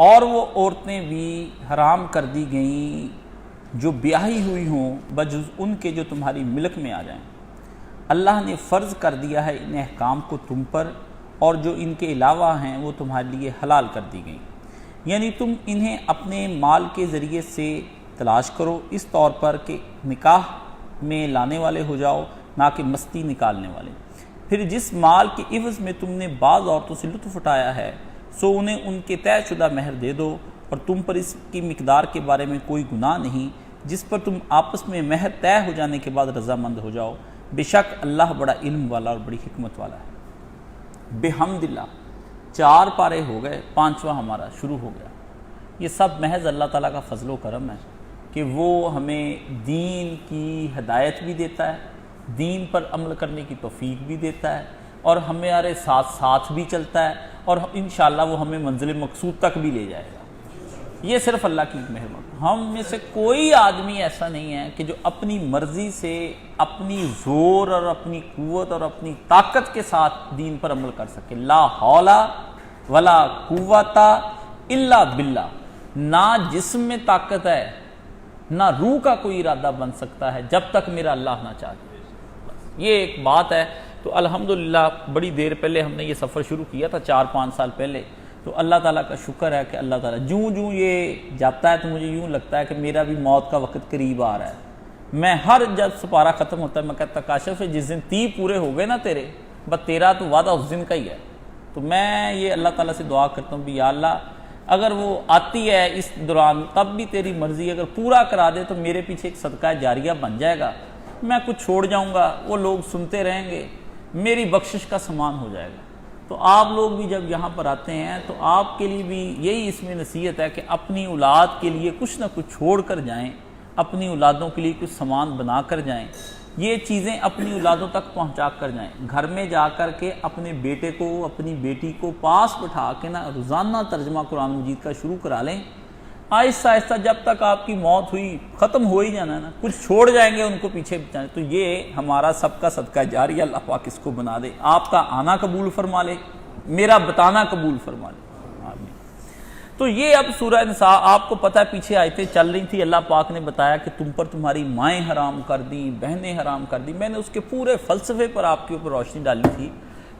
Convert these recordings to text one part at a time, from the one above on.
اور وہ عورتیں بھی حرام کر دی گئیں جو بیاہی ہوئی ہوں بجز ان کے جو تمہاری ملک میں آ جائیں۔ اللہ نے فرض کر دیا ہے ان احکام کو تم پر، اور جو ان کے علاوہ ہیں وہ تمہارے لیے حلال کر دی گئیں، یعنی تم انہیں اپنے مال کے ذریعے سے تلاش کرو، اس طور پر کہ نکاح میں لانے والے ہو جاؤ، نہ کہ مستی نکالنے والے۔ پھر جس مال کے عوض میں تم نے بعض عورتوں سے لطف اٹھایا ہے سو انہیں ان کے طے شدہ مہر دے دو، اور تم پر اس کی مقدار کے بارے میں کوئی گناہ نہیں جس پر تم آپس میں مہر طے ہو جانے کے بعد رضامند ہو جاؤ، بے شک اللہ بڑا علم والا اور بڑی حکمت والا ہے۔ بحمدللہ 4 پارے ہو گئے، 5واں ہمارا شروع ہو گیا۔ یہ سب محض اللہ تعالیٰ کا فضل و کرم ہے کہ وہ ہمیں دین کی ہدایت بھی دیتا ہے، دین پر عمل کرنے کی توفیق بھی دیتا ہے، اور ہمارے ساتھ ساتھ بھی چلتا ہے، اور انشاءاللہ وہ ہمیں منزل مقصود تک بھی لے جائے گا۔ یہ صرف اللہ کی مہربانی۔ ہم میں سے کوئی آدمی ایسا نہیں ہے کہ جو اپنی مرضی سے، اپنی زور اور اپنی قوت اور اپنی طاقت کے ساتھ دین پر عمل کر سکے۔ لا حول ولا قوت الا باللہ۔ نہ جسم میں طاقت ہے، نہ روح کا کوئی ارادہ بن سکتا ہے جب تک میرا اللہ نہ چاہے۔ یہ ایک بات ہے۔ تو الحمدللہ بڑی دیر پہلے ہم نے یہ سفر شروع کیا تھا، 4-5 سال پہلے۔ تو اللہ تعالیٰ کا شکر ہے کہ اللہ تعالیٰ جوں یہ جاتا ہے تو مجھے یوں لگتا ہے کہ میرا بھی موت کا وقت قریب آ رہا ہے۔ میں جب سپارہ ختم ہوتا ہے میں کہتا کاشف جس دن 30 پورے ہو گئے نا تیرے، بس تیرا تو وعدہ اس دن کا ہی ہے۔ تو میں یہ اللہ تعالیٰ سے دعا کرتا ہوں بھی یا اللہ اگر وہ آتی ہے اس دوران تب بھی تیری مرضی اگر پورا کرا دے تو میرے پیچھے ایک صدقہ جاریہ بن جائے گا، میں کچھ چھوڑ جاؤں گا، وہ لوگ سنتے رہیں گے، میری بخشش کا سامان ہو جائے گا۔ تو آپ لوگ بھی جب یہاں پر آتے ہیں تو آپ کے لیے بھی یہی اس میں نصیحت ہے کہ اپنی اولاد کے لیے کچھ نہ کچھ چھوڑ کر جائیں، اپنی اولادوں کے لیے کچھ سامان بنا کر جائیں، یہ چیزیں اپنی اولادوں تک پہنچا کر جائیں۔ گھر میں جا کر کے اپنے بیٹے کو اپنی بیٹی کو پاس بٹھا کے نا روزانہ ترجمہ قرآن مجید کا شروع کرا لیں۔ آہستہ آہستہ جب تک آپ کی موت ہوئی ختم ہو ہی جانا ہے نا، کچھ چھوڑ جائیں گے ان کو پیچھے بچانے۔ تو یہ ہمارا سب کا صدقہ جاریہ اللہ پاک اس کو بنا دے، آپ کا آنا قبول فرما لے، میرا بتانا قبول فرما لے۔ آمین۔ تو یہ اب سورہ نساء آپ کو پتہ ہے پیچھے آیتیں چل رہی تھی، اللہ پاک نے بتایا کہ تم پر تمہاری مائیں حرام کر دیں، بہنیں حرام کر دیں۔ میں نے اس کے پورے فلسفے پر آپ کے اوپر روشنی ڈالی تھی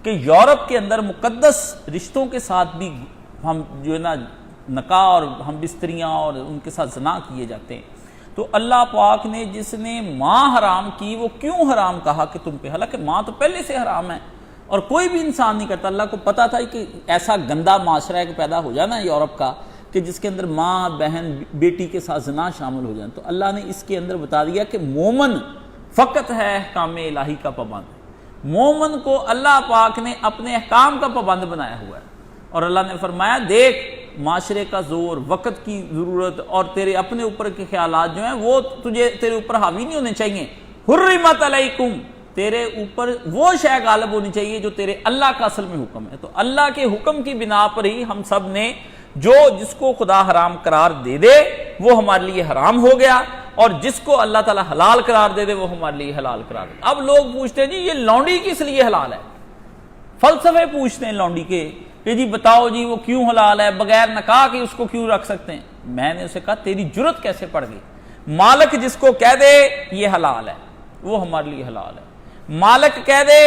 کہ یورپ کے اندر مقدس رشتوں کے ساتھ بھی ہم جو ہے نا نکاح اور ہم بستریاں اور ان کے ساتھ زنا کیے جاتے ہیں۔ تو اللہ پاک نے جس نے ماں حرام کی وہ کیوں حرام کہا کہ تم پہ، حالانکہ ماں تو پہلے سے حرام ہے اور کوئی بھی انسان نہیں کرتا۔ اللہ کو پتا تھا کہ ایسا گندا معاشرہ ہے کہ پیدا ہو جانا یورپ کا کہ جس کے اندر ماں بہن بیٹی کے ساتھ زنا شامل ہو جائیں۔ تو اللہ نے اس کے اندر بتا دیا کہ مومن فقط ہے احکام الہی کا پابند، مومن کو اللہ پاک نے اپنے احکام کا پابند بنایا ہوا ہے۔ اور اللہ نے فرمایا دیکھ معاشرے کا زور، وقت کی ضرورت اور تیرے اپنے اوپر کے خیالات جو ہیں وہ تیرے اوپر حاوی نہیں ہونے چاہیے۔ حرمت علیکم، تیرے اوپر وہ شے غالب ہونی چاہیے جو تیرے اللہ کا اصل میں حکم ہے۔ تو اللہ کے حکم کی بنا پر ہی ہم سب نے جس کو خدا حرام قرار دے دے وہ ہمارے لیے حرام ہو گیا، اور جس کو اللہ تعالیٰ حلال قرار دے دے وہ ہمارے لیے حلال قرار دے۔ اب لوگ پوچھتے ہیں جی یہ لونڈی کس لیے حلال ہے، فلسفے پوچھتے ہیں لونڈی کے کہ جی بتاؤ جی وہ کیوں حلال ہے، بغیر نکاح کے اس کو کیوں رکھ سکتے ہیں۔ میں نے اسے کہا تیری جرت کیسے پڑ گئی، مالک جس کو کہہ دے یہ حلال ہے وہ ہمارے لیے حلال ہے، مالک کہہ دے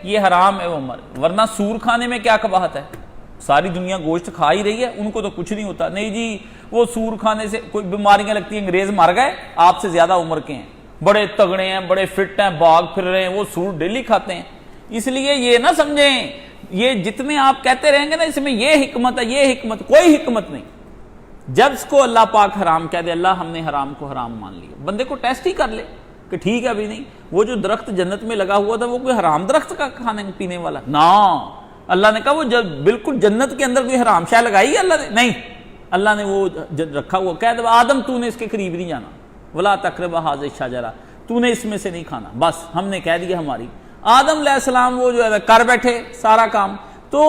یہ حرام ہے وہ ورنہ سور کھانے میں کیا قباحت ہے، ساری دنیا گوشت کھا ہی رہی ہے، ان کو تو کچھ نہیں ہوتا۔ نہیں جی وہ سور کھانے سے کوئی بیماریاں لگتی ہیں، انگریز مر گئے آپ سے زیادہ عمر کے ہیں، بڑے تگڑے ہیں، بڑے فٹ ہیں، بھاگ پھر رہے ہیں، وہ سور ڈیلی کھاتے ہیں۔ اس لیے یہ نہ سمجھیں یہ جتنے آپ کہتے رہیں گے نا اس میں یہ حکمت ہے یہ حکمت، کوئی حکمت نہیں۔ جب اس کو اللہ پاک حرام کہہ دے، اللہ ہم نے حرام کو حرام مان لیا، بندے کو ٹیسٹ ہی کر لے کہ ٹھیک ہے ابھی نہیں، وہ جو درخت جنت میں لگا ہوا تھا وہ کوئی حرام درخت کا کھانے پینے والا نا، اللہ نے کہا وہ جب بالکل جنت کے اندر کوئی حرام شے لگائی ہے اللہ نے، نہیں، اللہ نے وہ رکھا ہوا، کہہ دے آدم تو نے اس کے قریب نہیں جانا، ولا تقرب هذه الشجرہ، تو نے اس میں سے نہیں کھانا، بس ہم نے کہہ دیا ہماری۔ آدم علیہ السلام وہ جو ہے کر بیٹھے سارا کام۔ تو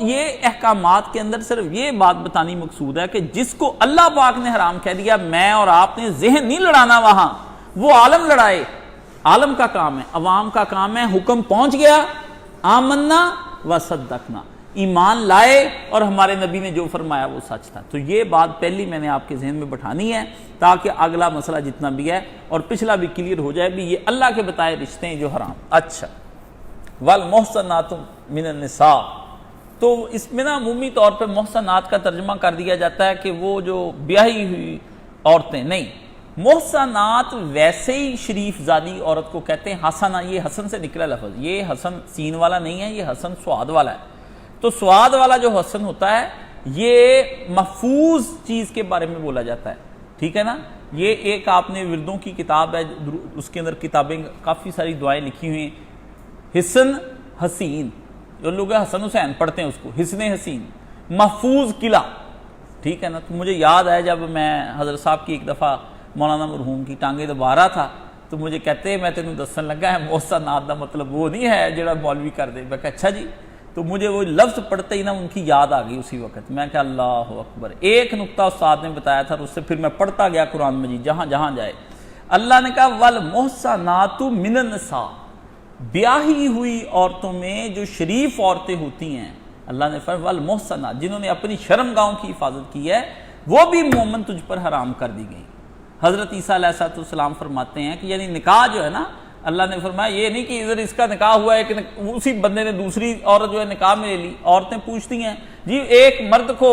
یہ احکامات کے اندر صرف یہ بات بتانی مقصود ہے کہ جس کو اللہ پاک نے حرام کہہ دیا، میں اور آپ نے ذہن نہیں لڑانا، وہاں وہ عالم لڑائے، عالم کا کام ہے، عوام کا کام ہے، حکم پہنچ گیا، آمنا و صدقنا، ایمان لائے اور ہمارے نبی نے جو فرمایا وہ سچ تھا۔ تو یہ بات پہلی میں نے آپ کے ذہن میں بٹھانی ہے تاکہ اگلا مسئلہ جتنا بھی ہے اور پچھلا بھی کلیئر ہو جائے بھی یہ اللہ کے بتائے رشتے ہیں جو حرام۔ اچھا، والمحصنات من النساء، تو اس میں نا عمومی طور پہ محصنات کا ترجمہ کر دیا جاتا ہے کہ وہ جو بیاہی ہوئی عورتیں، نہیں، محصنات ویسے ہی شریف زادی عورت کو کہتے ہیں۔ حسنہ، یہ حسن سے نکلا لفظ، یہ حسن سین والا نہیں ہے، یہ حسن سواد والا ہے۔ تو سواد والا جو حسن ہوتا ہے یہ محفوظ چیز کے بارے میں بولا جاتا ہے، ٹھیک ہے نا۔ یہ ایک آپ نے وردوں کی کتاب ہے، اس کے اندر کتابیں کافی ساری دعائیں لکھی ہوئی ہیں۔ حسن حسین، جو لوگ حسن حسین پڑھتے ہیں اس کو حسن حسین، محفوظ قلعہ، ٹھیک ہے نا۔ تو مجھے یاد ہے جب میں حضرت صاحب کی ایک دفعہ مولانا مرحوم کی ٹانگیں دبا رہا تھا تو مجھے کہتے ہیں میں تینوں دسن لگا ہے محصنات دا مطلب وہ نہیں ہے جڑا مولوی کر دے۔ میں کہا اچھا جی، تو مجھے وہ لفظ پڑھتے ہی نا ان کی یاد آ گئی اسی وقت۔ میں کہا اللہ اکبر، ایک نقطہ استاد نے بتایا تھا اور اس سے پھر میں پڑھتا گیا قرآن مجید جہاں جہاں جائے۔ اللہ نے کہا والمحصنات من النساء، بیاہی ہوئی عورتوں میں جو شریف عورتیں ہوتی ہیں، اللہ نے فرمایا والمحصنات، جنہوں نے اپنی شرم گاہوں کی حفاظت کی ہے، وہ بھی مومن تجھ پر حرام کر دی گئی۔ حضرت عیسیٰ علیہ السلام فرماتے ہیں کہ یعنی نکاح جو ہے نا، اللہ نے فرمایا یہ نہیں کہ ادھر اس کا نکاح ہوا ہے کہ اسی بندے نے دوسری عورت جو ہے نکاح میں لے لی۔ عورتیں پوچھتی ہیں جی ایک مرد کو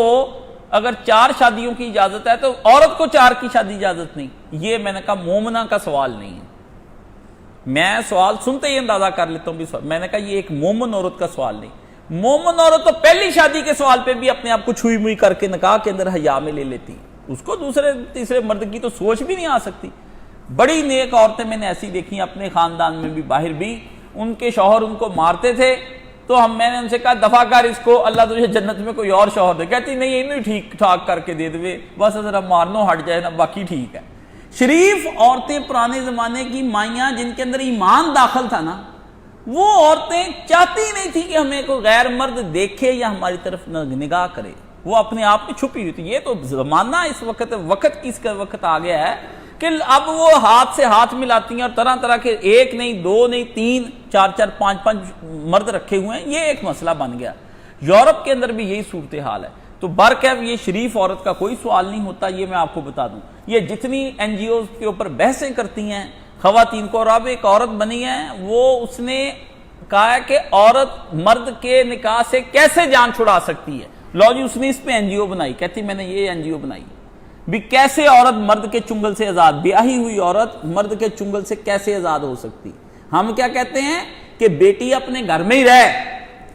اگر 4 شادیوں کی اجازت ہے تو عورت کو 4 کی شادی اجازت نہیں۔ یہ میں نے کہا مومنہ کا سوال نہیں ہے، میں سوال سنتے ہی اندازہ کر لیتا ہوں بھی میں نے کہا یہ ایک مومن عورت کا سوال نہیں۔ مومن عورت تو پہلی شادی کے سوال پہ بھی اپنے آپ کو چھوئی موئی کر کے نکاح کے اندر حیا میں لے لیتی ہے، اس کو دوسرے تیسرے مرد کی تو سوچ بھی نہیں آ سکتی۔ بڑی نیک عورتیں میں نے ایسی دیکھی اپنے خاندان میں بھی باہر بھی، ان کے شوہر ان کو مارتے تھے تو میں نے ان سے کہا دفع کر اس کو، اللہ تجھے جنت میں کوئی اور شوہر دے۔ کہتی نہیں انہوں ٹھیک ٹھاک کر کے دے دے، بس ذرا مارنو ہٹ جائے نا، باقی ٹھیک ہے۔ شریف عورتیں پرانے زمانے کی مائیاں جن کے اندر ایمان داخل تھا نا، وہ عورتیں چاہتی نہیں تھی کہ ہمیں کوئی غیر مرد دیکھے یا ہماری طرف نگاہ کرے، وہ اپنے آپ میں چھپی ہوئی تھی۔ یہ تو زمانہ اس وقت کس کا وقت آ گیا ہے کہ اب وہ ہاتھ سے ہاتھ ملاتی ہیں اور طرح طرح کے 1 نہیں 2 نہیں 3 4 4 5 5 مرد رکھے ہوئے ہیں۔ یہ ایک مسئلہ بن گیا۔ یورپ کے اندر بھی یہی صورتحال ہے۔ تو برکیف یہ شریف عورت کا کوئی سوال نہیں ہوتا، یہ میں آپ کو بتا دوں۔ یہ جتنی NGOs کے اوپر بحثیں کرتی ہیں خواتین کو، اور اب ایک عورت بنی ہے وہ اس نے کہا ہے کہ عورت مرد کے نکاح سے کیسے جان چھڑا سکتی ہے۔ لو جی اس نے اس پہ NGO بنائی، کہتی میں نے یہ NGO بنائی بھی کیسے عورت مرد کے چنگل سے آزاد، بیاہی ہوئی عورت مرد کے چنگل سے کیسے آزاد ہو سکتی۔ ہم کیا کہتے ہیں کہ بیٹی اپنے گھر میں ہی رہے،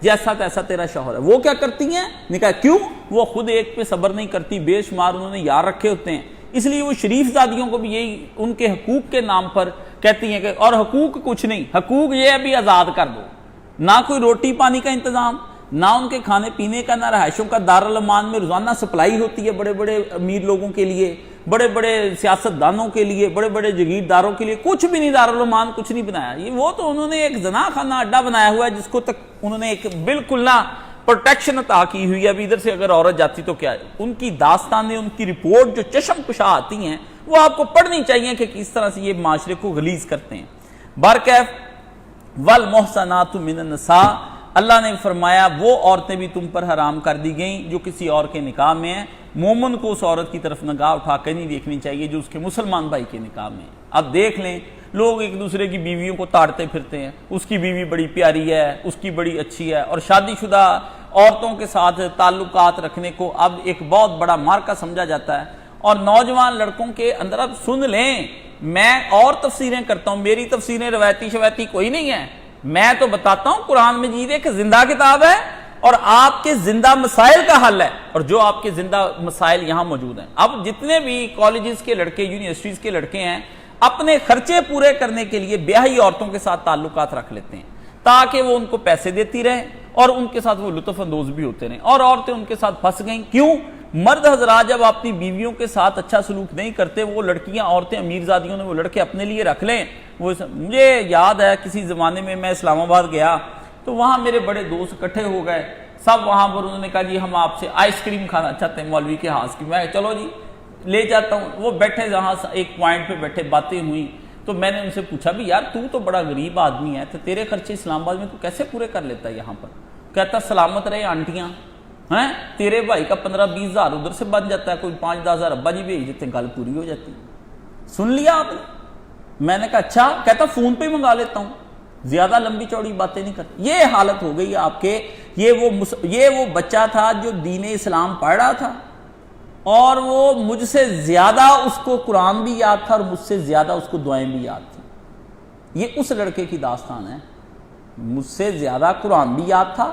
جیسا تیسا تیرا شوہر ہے۔ وہ کیا کرتی ہیں نکاح، کیوں؟ وہ خود ایک پہ صبر نہیں کرتی، بے شمار انہوں نے یار رکھے ہوتے ہیں، اس لیے وہ شریف زادیوں کو بھی یہی ان کے حقوق کے نام پر کہتی ہیں کہ اور حقوق کچھ نہیں، حقوق یہ ابھی آزاد کر دو، نہ کوئی روٹی پانی کا انتظام، نہ ان کے کھانے پینے کا، نہ رہائشوں کا۔ دارالامان میں روزانہ سپلائی ہوتی ہے بڑے بڑے امیر لوگوں کے لیے، بڑے بڑے سیاست دانوں کے لیے، بڑے بڑے جگیرداروں کے لیے، کچھ بھی نہیں، دارالامان کچھ نہیں بنایا۔ یہ وہ تو انہوں نے ایک زنا خانہ اڈا بنایا ہوا ہے جس کو تک انہوں نے ایک بالکل نہ پروٹیکشن عطا کی ہوئی ہے۔ ابھی ادھر سے اگر عورت جاتی تو کیا ہے، ان کی داستانیں، ان کی رپورٹ جو چشم کشا آتی ہیں وہ آپ کو پڑھنی چاہیے کہ کس طرح سے یہ معاشرے کو غلیظ کرتے ہیں۔ برکیف والمحصنات من النساء، اللہ نے فرمایا وہ عورتیں بھی تم پر حرام کر دی گئیں جو کسی اور کے نکاح میں ہیں۔ مومن کو اس عورت کی طرف نگاہ اٹھا کے نہیں دیکھنی چاہیے جو اس کے مسلمان بھائی کے نکاح میں ہیں۔ اب دیکھ لیں لوگ ایک دوسرے کی بیویوں کو تاڑتے پھرتے ہیں، اس کی بیوی بڑی پیاری ہے، اس کی بڑی اچھی ہے، اور شادی شدہ عورتوں کے ساتھ تعلقات رکھنے کو اب ایک بہت بڑا مارکا سمجھا جاتا ہے۔ اور نوجوان لڑکوں کے اندر، اب سن لیں میں اور تفسیریں کرتا ہوں، میری تفسیریں روایتی شوایتی کوئی نہیں ہے، میں تو بتاتا ہوں قرآن مجید ایک زندہ کتاب ہے اور آپ کے زندہ مسائل کا حل ہے، اور جو آپ کے زندہ مسائل یہاں موجود ہیں۔ اب جتنے بھی کالجز کے لڑکے، یونیورسٹیز کے لڑکے ہیں، اپنے خرچے پورے کرنے کے لیے بیاہی عورتوں کے ساتھ تعلقات رکھ لیتے ہیں تاکہ وہ ان کو پیسے دیتی رہیں اور ان کے ساتھ وہ لطف اندوز بھی ہوتے رہیں، اور عورتیں ان کے ساتھ پھنس گئیں۔ کیوں؟ مرد حضرات جب اپنی بیویوں کے ساتھ اچھا سلوک نہیں کرتے، وہ لڑکیاں، عورتیں، امیر زادیوں نے وہ لڑکے اپنے لیے رکھ لیں۔ مجھے یاد ہے کسی زمانے میں میں اسلام آباد گیا تو وہاں میرے بڑے دوست اکٹھے ہو گئے، سب وہاں پر انہوں نے کہا جی ہم آپ سے آئس کریم کھانا چاہتے ہیں مولوی کے ہاتھ کی۔ میں چلو جی لے جاتا ہوں۔ وہ بیٹھے جہاں ایک پوائنٹ پہ بیٹھے، باتیں ہوئیں تو میں نے ان سے پوچھا بھی یار تو بڑا غریب آدمی ہے تو تیرے خرچے اسلام آباد میں تو کیسے پورے کر لیتا ہے یہاں پر؟ کہتا سلامت رہے آنٹیاں ہیں، تیرے بھائی کا 15-20 ہزار ادھر سے بن جاتا ہے، کوئی 5-10 ہزار ابا جی بھیج دیتے ہیں، گل پوری ہو جاتی ہے۔ سن لیا آپ نے؟ میں نے کہا اچھا، کہتا فون پہ ہی منگا لیتا ہوں، زیادہ لمبی چوڑی باتیں نہیں کرتا۔ یہ حالت ہو گئی آپ کے، یہ وہ بچہ تھا جو دین اسلام پڑھ رہا تھا، اور وہ مجھ سے زیادہ اس کو قرآن بھی یاد تھا اور مجھ سے زیادہ اس کو دعائیں بھی یاد تھیں۔ یہ اس لڑکے کی داستان ہے، مجھ سے زیادہ قرآن بھی یاد تھا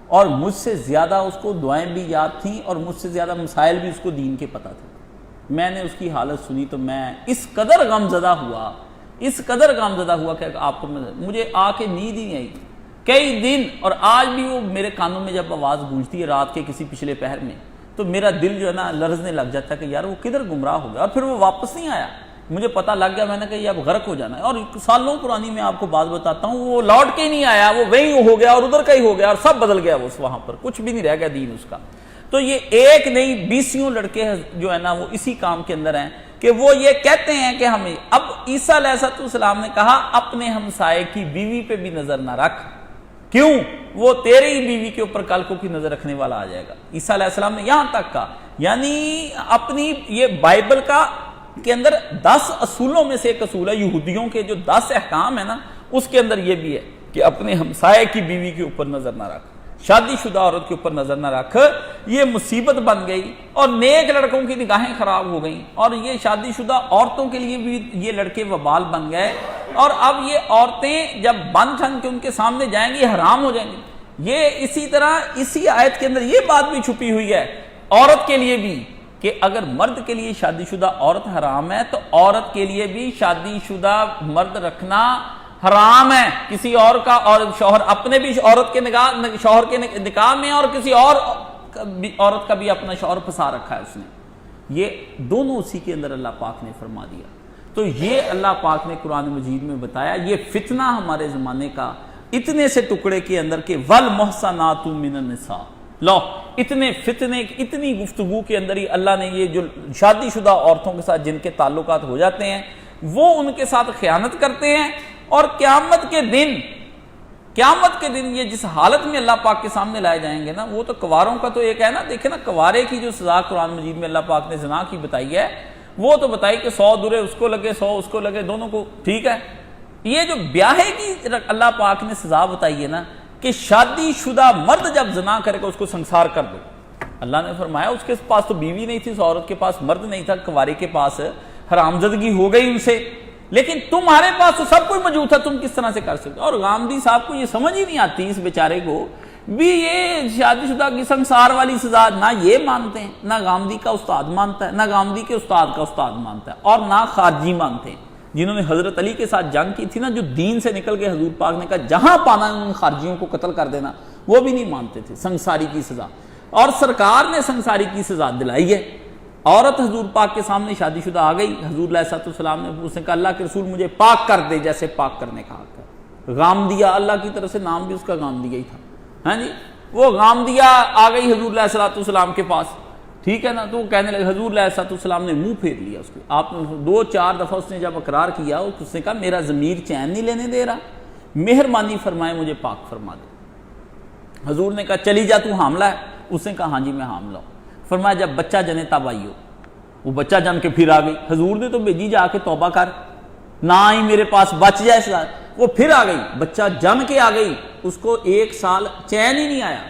اور مجھ سے زیادہ اس کو دعائیں بھی یاد تھیں اور مجھ سے زیادہ مسائل بھی اس کو دین کے پتہ تھے۔ میں نے اس کی حالت سنی تو میں اس قدر غمزدہ ہوا کہ آپ کو مجھے آ کے نیند ہی نہیں آئی کئی دن، اور آج بھی وہ میرے کانوں میں جب آواز گونجتی ہے رات کے کسی پچھلے پہر میں تو میرا دل جو ہے نا لرزنے لگ جاتا ہے کہ یار وہ کدھر گمراہ ہو گیا، اور پھر وہ واپس نہیں آیا۔ مجھے پتہ لگ گیا، میں نے کہا یہ اب غرق ہو جانا ہے، اور سالوں پرانی میں آپ کو بات بتاتا ہوں، وہ لوٹ کے ہی نہیں آیا، وہ وہیں ہو گیا اور ادھر کا ہی ہو گیا، اور سب بدل گیا، وہ وہاں پر کچھ بھی نہیں رہ گیا دین اس کا۔ تو یہ ایک نہیں 20 لڑکے جو ہے نا وہ اسی کام کے اندر ہیں کہ وہ یہ کہتے ہیں کہ ہمیں اب عیسیٰ علیہ السلام نے کہا اپنے ہمسائے کی بیوی پہ بھی نظر نہ رکھ، کیوں؟ وہ تیری ہی بیوی کے اوپر کل کو کی نظر رکھنے والا آ جائے گا۔ عیسیٰ علیہ السلام نے یہاں تک کہا، یعنی اپنی یہ بائبل کے اندر 10 اصولوں میں سے ایک اصول ہے، یہودیوں کے جو 10 احکام ہیں نا، اس کے اندر یہ بھی ہے کہ اپنے ہمسائے کی بیوی کے اوپر نظر نہ رکھ، شادی شدہ عورت کے اوپر نظر نہ رکھ۔ یہ مصیبت بن گئی اور نیک لڑکوں کی نگاہیں خراب ہو گئیں، اور یہ شادی شدہ عورتوں کے لیے بھی یہ لڑکے وبال بن گئے، اور اب یہ عورتیں جب بن ٹھن کے ان کے سامنے جائیں گی حرام ہو جائیں گی۔ یہ اسی طرح اسی آیت کے اندر یہ بات بھی چھپی ہوئی ہے عورت کے لیے بھی کہ اگر مرد کے لیے شادی شدہ عورت حرام ہے تو عورت کے لیے بھی شادی شدہ مرد رکھنا حرام ہے، کسی اور کا، اور شوہر اپنے بھی عورت کے شوہر کے نکاح میں، اور کسی اور عورت کا بھی اپنا شوہر پھنسا رکھا ہے اس نے۔ یہ دونوں اسی کے اندر اللہ پاک نے فرما دیا۔ تو یہ اللہ پاک نے قرآن مجید میں بتایا، یہ فتنہ ہمارے زمانے کا اتنے سے ٹکڑے کے اندر کہ والمحصنات من النساء، لو اتنے فتنے، اتنی گفتگو کے اندر ہی اللہ نے یہ جو شادی شدہ عورتوں کے ساتھ جن کے تعلقات ہو جاتے ہیں وہ ان کے ساتھ خیانت کرتے ہیں، اور قیامت کے دن یہ جس حالت میں اللہ پاک کے سامنے لائے جائیں گے نا، وہ تو کواروں کا تو ایک ہے نا، دیکھیں نا کوارے کی جو سزا قرآن مجید میں اللہ پاک نے زنا کی بتائی ہے، وہ تو بتائی کہ 100 درے اس کو لگے 100 اس کو لگے، دونوں کو ٹھیک ہے۔ یہ جو بیاہے کی اللہ پاک نے سزا بتائی ہے نا کہ شادی شدہ مرد جب زنا کرے گا اس کو سنسار کر دو۔ اللہ نے فرمایا اس کے پاس تو بیوی نہیں تھی، اس عورت کے پاس مرد نہیں تھا، کوارے کے پاس حرامزدگی ہو گئی ان سے، لیکن تمہارے پاس تو سب کچھ موجود تھا، تم کس طرح سے کر سکتے؟ اور غامدی صاحب کو یہ سمجھ ہی نہیں آتی، اس بیچارے کو بھی یہ شادی شدہ کی سنسار والی سزا نہ یہ مانتے ہیں، نہ غامدی کا استاد مانتا ہے، نہ غامدی کے استاد کا استاد مانتا ہے، اور نہ خارجی مانتے ہیں جنہوں نے حضرت علی کے ساتھ جنگ کی تھی نا، جو دین سے نکل کے حضور پاک نے کہا جہاں پانا ان خارجیوں کو قتل کر دینا، وہ بھی نہیں مانتے تھے سنساری کی سزا، اور سرکار نے سنساری کی سزا دلائی ہے۔ عورت حضور پاک کے سامنے شادی شدہ آ گئی، حضور علیہ السلام نے اس نے کہا اللہ کے رسول مجھے پاک کر دے جیسے پاک کرنے کا حق ہے۔ غامدیہ، اللہ کی طرف سے نام بھی اس کا غامدیہ ہی تھا، ہاں جی، وہ غامدیہ آ گئی حضور علیہ السلام کے پاس، ٹھیک ہے نا، تو وہ کہنے لگے، حضور علیہ السلام نے منہ پھیر لیا اس کو، آپ نے 2-4 دفعہ اس نے جب اقرار کیا، اس نے کہا میرا ضمیر چین نہیں لینے دے رہا، مہربانی فرمائے مجھے پاک فرما دے۔ حضور نے کہا چلی جا تو حاملہ ہے؟ اس نے کہا ہاں جی میں حاملہ ہوں۔ فرمایا جب بچہ جنے تب آئی ہو، وہ بچہ جن کے پھر آ گئی، حضور نے تو بھیجی جا کے توبہ کر، نہ ہی میرے پاس بچ جائے اس بات، وہ پھر آ گئی، بچہ جن کے آ گئی، اس کو 1 سال چین ہی نہیں آیا،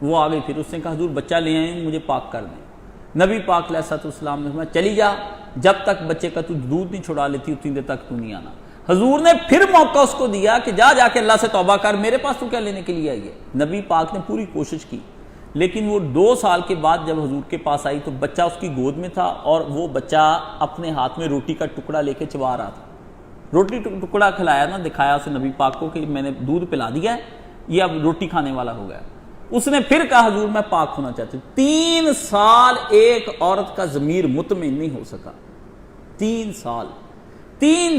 وہ آ گئی، پھر اس نے کہا حضور بچہ لے آئیں مجھے پاک کر دیں۔ نبی پاک علیہ السلام نے فرمایا چلی جا، جب تک بچے کا تو دودھ نہیں چھڑا لیتی اتنی دیر تک تو نہیں آنا۔ حضور نے پھر موقع اس کو دیا کہ جا کے اللہ سے توبہ کر، میرے پاس تو کیا لینے کے لیے آئی ہے؟ نبی پاک نے پوری کوشش کی، لیکن وہ 2 سال کے بعد جب حضور کے پاس آئی تو بچہ اس کی گود میں تھا، اور وہ بچہ اپنے ہاتھ میں روٹی کا ٹکڑا لے کے چبا رہا تھا۔ روٹی ٹکڑا کھلایا نا، دکھایا اسے نبی پاک کو کہ میں نے دودھ پلا دیا ہے، یہ اب روٹی کھانے والا ہو گیا۔ اس نے پھر کہا حضور میں پاک ہونا چاہتی ہوں۔ 3 سال ایک عورت کا ضمیر مطمئن نہیں ہو سکا، 3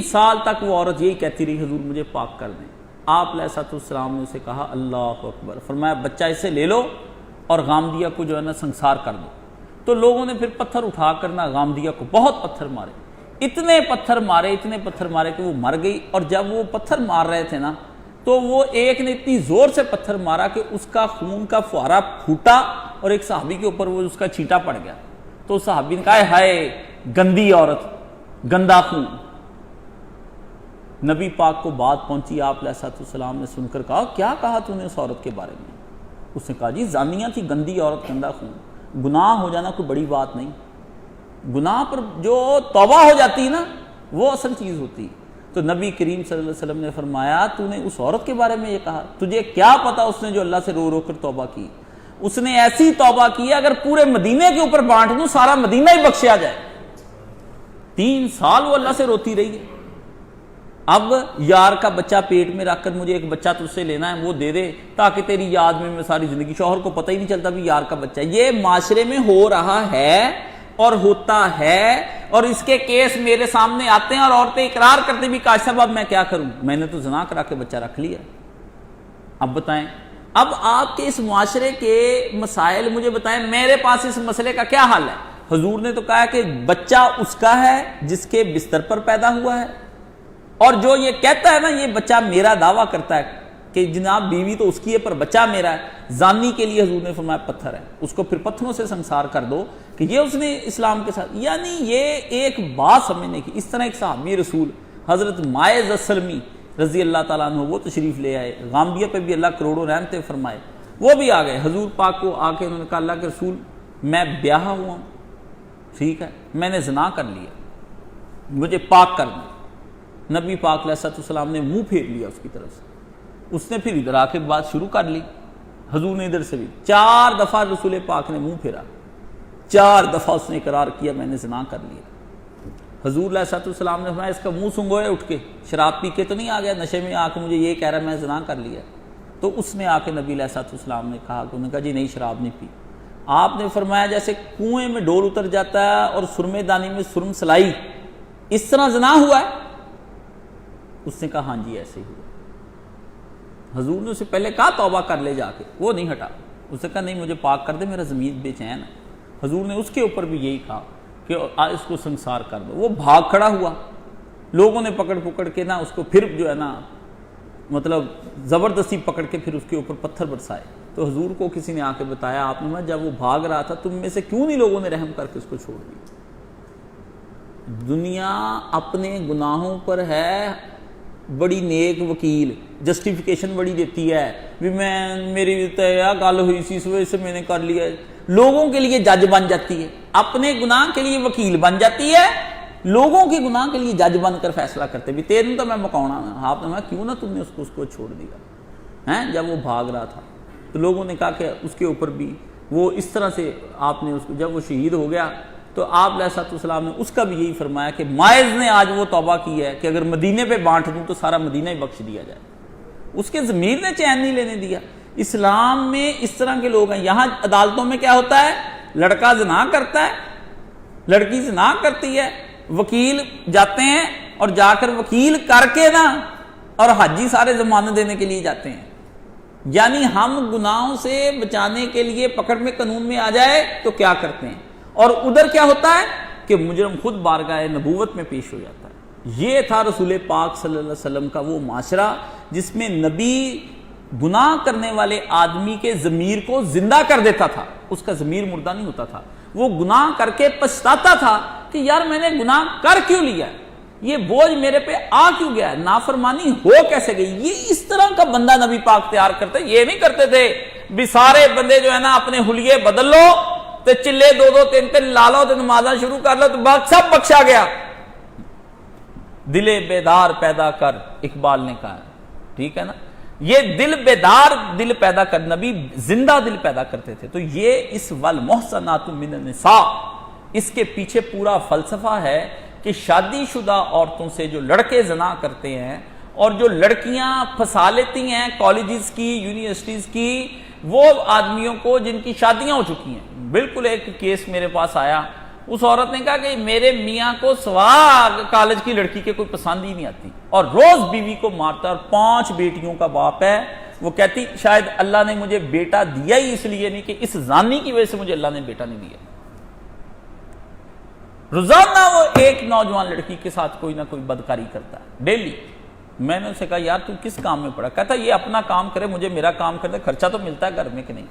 سال تک وہ عورت یہی کہتی رہی حضور مجھے پاک کر دیں۔ آپ علیہ السلام نے اسے کہا اللہ اکبر، فرمایا بچہ اسے لے لو اور غامدیہ کو جو ہے نا سنسار کر دو۔ تو لوگوں نے پھر پتھر اٹھا کرنا غامدیہ کو بہت پتھر مارے، اتنے پتھر مارے کہ وہ مر گئی، اور جب وہ پتھر مار رہے تھے نا تو تو وہ ایک نے اتنی زور سے پتھر مارا کہ اس کا خون کا فوارہ پھوٹا اور ایک صحابی کے اوپر وہ اس کا چھینٹا پڑ گیا. تو صحابی نے کہا ہائے گندی عورت, گندا خون. نبی پاک کو بات پہنچی, آپ علیہ السلام نے سن کر کہا کیا کہا تو نے اس عورت کے بارے میں؟ اس نے کہا جی زانیہ تھی, گندی عورت, گندا خون. گناہ ہو جانا کوئی بڑی بات نہیں, گناہ پر جو توبہ ہو جاتی ہے نا وہ اصل چیز ہوتی ہے. تو نبی کریم صلی اللہ علیہ وسلم نے فرمایا تو نے اس عورت کے بارے میں یہ کہا, تجھے کیا پتا اس نے جو اللہ سے رو رو کر توبہ کی, اس نے ایسی توبہ کی اگر پورے مدینے کے اوپر بانٹ دوں سارا مدینہ ہی بخشیا جائے. 3 سال وہ اللہ سے روتی رہی ہے. اب یار کا بچہ پیٹ میں رکھ کر مجھے ایک بچہ تجھ سے لینا ہے وہ دے دے تاکہ تیری یاد میں ساری زندگی, شوہر کو پتہ ہی نہیں چلتا بھی یار کا بچہ. یہ معاشرے میں ہو رہا ہے اور ہوتا ہے, اور اس کے کیس میرے سامنے آتے ہیں اور عورتیں اقرار کرتے بھی کاش صاحب اب میں کیا کروں, میں نے تو زنا کرا کے بچہ رکھ لیا. اب بتائیں, اب آپ کے اس معاشرے کے مسائل مجھے بتائیں, میرے پاس اس مسئلے کا کیا حل ہے؟ حضور نے تو کہا کہ بچہ اس کا ہے جس کے بستر پر پیدا ہوا ہے, اور جو یہ کہتا ہے نا یہ بچہ میرا دعویٰ کرتا ہے کہ جناب بیوی تو اس کی ہے پر بچہ میرا ہے, زانی کے لیے حضور نے فرمایا پتھر ہے, اس کو پھر پتھروں سے سنسار کر دو کہ یہ اس نے اسلام کے ساتھ. یعنی یہ ایک بات سمجھنے کی. اس طرح ایک صحابی رسول حضرت ماعز السلمی رضی اللہ تعالیٰ عنہ وہ تشریف لے آئے, غامدیہ پہ بھی اللہ کروڑوں رحمتیں فرمائے, وہ بھی آ گئے حضور پاک کو. آ کے انہوں نے کہا اللہ کے رسول میں بیاہ ہوا ہوں, ٹھیک ہے, میں نے زنا کر لیا, مجھے پاک کر دیں. نبی پاک علیہ السلام نے منہ پھیر لیا اس کی طرف سے. اس نے پھر ادھر آ کے بات شروع کر لی, حضور نے ادھر سے بھی 4 دفعہ رسول پاک نے منہ پھیرا, 4 دفعہ اس نے اقرار کیا میں نے زنا کر لیا. حضور علیہ السلام نے فرمایا اس کا منہ سنگوئے اٹھ کے, شراب پی کے تو نہیں آ گیا نشے میں آ کے مجھے یہ کہہ رہا ہے میں زنا کر لیا. تو اس نے آ کے نبی علیہ السلام نے کہا کہ انہوں نے کہا جی نہیں شراب نہیں پی. آپ نے فرمایا جیسے کنویں میں ڈول اتر جاتا ہے اور سرمے دانی میں سرم سلائی, اس طرح زنا ہوا ہے؟ اس نے کہا ہاں جی ایسے ہی ہوا. حضور نے اسے پہلے کہا توبہ کر لے جا کے, وہ نہیں ہٹا. اس نے کہا نہیں مجھے پاک کر دے, میرا ضمیر بے چین ہے. حضور نے اس کے اوپر بھی یہی کہا کہ اس کو سنسار کر دو. وہ بھاگ کھڑا ہوا, لوگوں نے پکڑ پکڑ کے نا اس کو پھر جو ہے نا مطلب زبردستی پکڑ کے پھر اس کے اوپر پتھر برسائے. تو حضور کو کسی نے آ کے بتایا, آپ نے جب وہ بھاگ رہا تھا تم میں سے کیوں نہیں لوگوں نے رحم کر کے اس کو چھوڑ دیا؟ دنیا اپنے گناہوں پر ہے بڑی نیک وکیل, جسٹیفیکیشن بڑی دیتی ہے بھی میں میری کیا گل ہوئی سی اس وجہ سے میں نے کر لیا. لوگوں کے لیے جج بن جاتی ہے, اپنے گناہ کے لیے وکیل بن جاتی ہے, لوگوں کے گناہ کے لیے جج بن کر فیصلہ کرتے بھی تیرے تو میں مکونا. آپ نے کہا کیوں نہ تم نے اس کو چھوڑ دیا ہیں جب وہ بھاگ رہا تھا. تو لوگوں نے کہا کہ اس کے اوپر بھی وہ اس طرح سے آپ نے اس کو جب وہ شہید ہو گیا تو آپ علیہ السلام نے اس کا بھی یہی فرمایا کہ ماعز نے آج وہ توبہ کی ہے کہ اگر مدینے پہ بانٹ دوں تو سارا مدینہ ہی بخش دیا جائے. اس کے ضمیر نے چین نہیں لینے دیا. اسلام میں اس طرح کے لوگ ہیں. یہاں عدالتوں میں کیا ہوتا ہے, لڑکا زنا کرتا ہے, لڑکی زنا کرتی ہے, وکیل جاتے ہیں اور جا کر وکیل کر کے نا اور حاجی سارے ضمانت دینے کے لیے جاتے ہیں. یعنی ہم گناہوں سے بچانے کے لیے پکڑ میں قانون میں آ جائے تو کیا کرتے ہیں, اور ادھر کیا ہوتا ہے کہ مجرم خود بارگاہ نبوت میں پیش ہو جاتا ہے. یہ تھا رسول پاک صلی اللہ علیہ وسلم کا وہ معاشرہ جس میں نبی گناہ کرنے والے آدمی کے ضمیر کو زندہ کر دیتا تھا. اس کا ضمیر مردہ نہیں ہوتا تھا, وہ گناہ کر کے پچھتاتا تھا کہ یار میں نے گناہ کر کیوں لیا, یہ بوجھ میرے پہ آ کیوں گیا, نافرمانی ہو کیسے گئی. یہ اس طرح کا بندہ نبی پاک تیار کرتے. یہ نہیں کرتے تھے بھی سارے بندے جو ہے نا اپنے حلیے بدل لو تو چلے 2-2 3-3 لا لو تو نمازاں شروع کر لو تو سب بخشا گیا. دل بیدار پیدا کر, اقبال نے کہا, ٹھیک ہے نا. یہ دل بیدار دل پیدا کر, نبی زندہ دل پیدا کرتے تھے. تو یہ اس والمحصنات من النساء, اس کے پیچھے پورا فلسفہ ہے کہ شادی شدہ عورتوں سے جو لڑکے زنا کرتے ہیں اور جو لڑکیاں پھنسا لیتی ہیں کالجز کی یونیورسٹیز کی وہ آدمیوں کو جن کی شادیاں ہو چکی ہیں. بالکل ایک کیس میرے پاس آیا, اس عورت نے کہا کہ میرے میاں کو سوا کالج کی لڑکی کے کوئی پسند ہی نہیں آتی اور روز بیوی کو مارتا, اور 5 بیٹیوں کا باپ ہے. وہ کہتی شاید اللہ نے مجھے بیٹا دیا ہی اس لیے نہیں کہ اس زانی کی وجہ سے مجھے اللہ نے بیٹا نہیں دیا. روزانہ وہ ایک نوجوان لڑکی کے ساتھ کوئی نہ کوئی بدکاری کرتا ہے ڈیلی. میں نے اسے کہا یار تو کس کام میں پڑا؟ کہتا یہ اپنا کام کرے، مجھے میرا کام کرتا، خرچہ تو ملتا ہے گھر میں کہ نہیں،